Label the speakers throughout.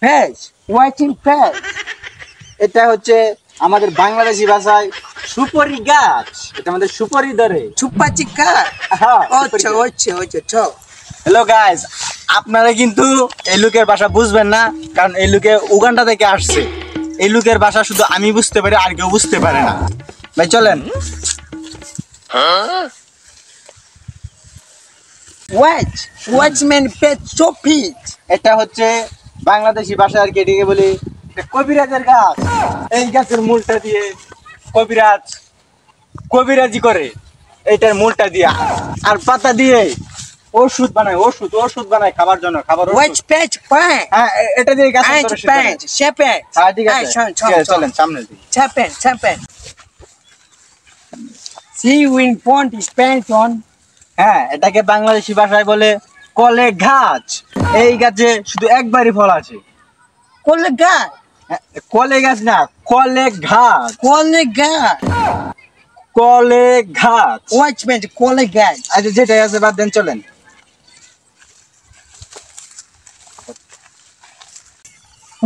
Speaker 1: Face watching face
Speaker 2: এটা হচ্ছে আমাদের বাংলাদেশি ভাষায় সুপারি গাছ। এটা আমাদের সুপারি ধরে।
Speaker 1: চুপা চিকা
Speaker 2: হ্যাঁ,
Speaker 1: আচ্ছা আচ্ছা আচ্ছা চ
Speaker 2: হ্যালো গাইস, আপনারা কিন্তু এই লোকের ভাষা বুঝবেন না, কারণ এই লোকে উগান্ডা থেকে আসছে। এই লোকের ভাষা শুধু আমি বুঝতে পারি, আর কেউ বুঝতে পারে না। ভাই চলেন।
Speaker 1: ওয়াচম্যান পেট চপিট
Speaker 2: এটা হচ্ছে বাংলাদেশি ভাষায় আর কি এটাকে বলি এটা কবিরাজের গাছ। এই গাছের মূলটা দিয়ে কবিরাজি করে, এইটার মূলটা দিয়ে আর পাতা দিয়ে ওষুধ বানায় খাবার জন্য, খাবার ওষুধ।
Speaker 1: ওয়াচ পেট পায়
Speaker 2: হ্যাঁ, এটা দিয়ে গাছ
Speaker 1: আইচ পেট শেপে
Speaker 2: হ্যাঁ ঠিক আছে, ঠিক আছে, চলেন সামনে দিই।
Speaker 1: শেপে see win point spent on
Speaker 2: হ্যাঁ, এটাকে বাংলাদেশি ভাষায় বলে কলে গাছ। এই গাছে শুধু একবারই ফল আছে।
Speaker 1: কোলগা
Speaker 2: হ্যাঁ, কলে গাছ না, কলে ঘাস। কলে ঘাস।
Speaker 1: ওয়াচম্যান কোলগা
Speaker 2: আচ্ছা, যেটাই আছে বাদ দেন, চলেন।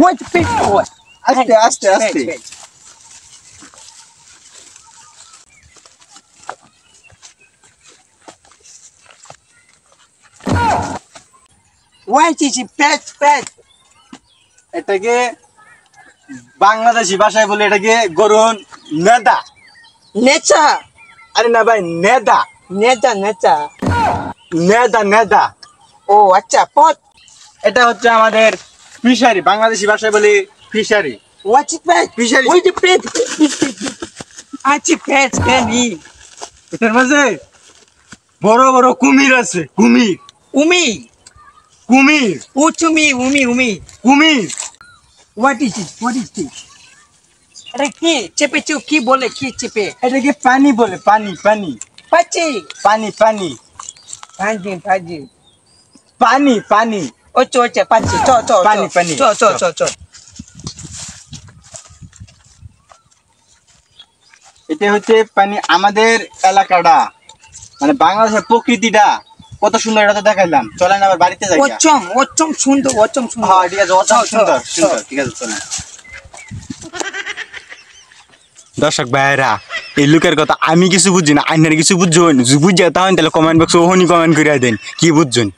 Speaker 1: ওয়াচ পেট
Speaker 2: আস্তে আস্তে আস্তে।
Speaker 1: ওয়াচ ইজ পেট
Speaker 2: এটাকে বাংলাদেশি ভাষায় বলে এটাকে গরুন নেদা।
Speaker 1: নেচা
Speaker 2: আরে না ভাই, নেদা
Speaker 1: নেচা
Speaker 2: নেদা নেদা।
Speaker 1: ও আচ্ছা পট
Speaker 2: এটা হচ্ছে আমাদের ফিশারি, বাংলাদেশি ভাষায় বলি ফিশারি।
Speaker 1: ওয়াচ পেট
Speaker 2: ফিশারি।
Speaker 1: ওই যে পেট আচ্ছা পেট পেনি
Speaker 2: এটার মাঝে বড় বড় কুমির আছে। কুমির
Speaker 1: উমি
Speaker 2: কুমির
Speaker 1: উমি
Speaker 2: কুমির।
Speaker 1: What is this? আরে কি চেপে কি বলে কি চেপে
Speaker 2: এটাকে পানি বলে, পানি পানি
Speaker 1: পাচি
Speaker 2: পানি পানি
Speaker 1: ভাজি
Speaker 2: পানি পানি।
Speaker 1: ও চো পাচি চ
Speaker 2: পানি, পানি।
Speaker 1: চ
Speaker 2: এটা হচ্ছে পানি। আমাদের এলাকাটা মানে বাংলাদেশের প্রকৃতিটা কত সুন্দর, এটা তো দেখাইলাম। চলেন আবার বাড়িতে যাই।
Speaker 1: ওচম সুন্দর
Speaker 2: হ্যাঁ ঠিক আছে, অচম সুন্দর সুন্দর, ঠিক আছে চলেন। দর্শক ভাইরা, এই লোকের কথা আমি কিছু বুঝি না, আইনার কিছু বুঝছেন, বুঝে তাহলে কমেন্ট বক্সে ওহনি কমেন্ট করে দেন কি বুঝছেন।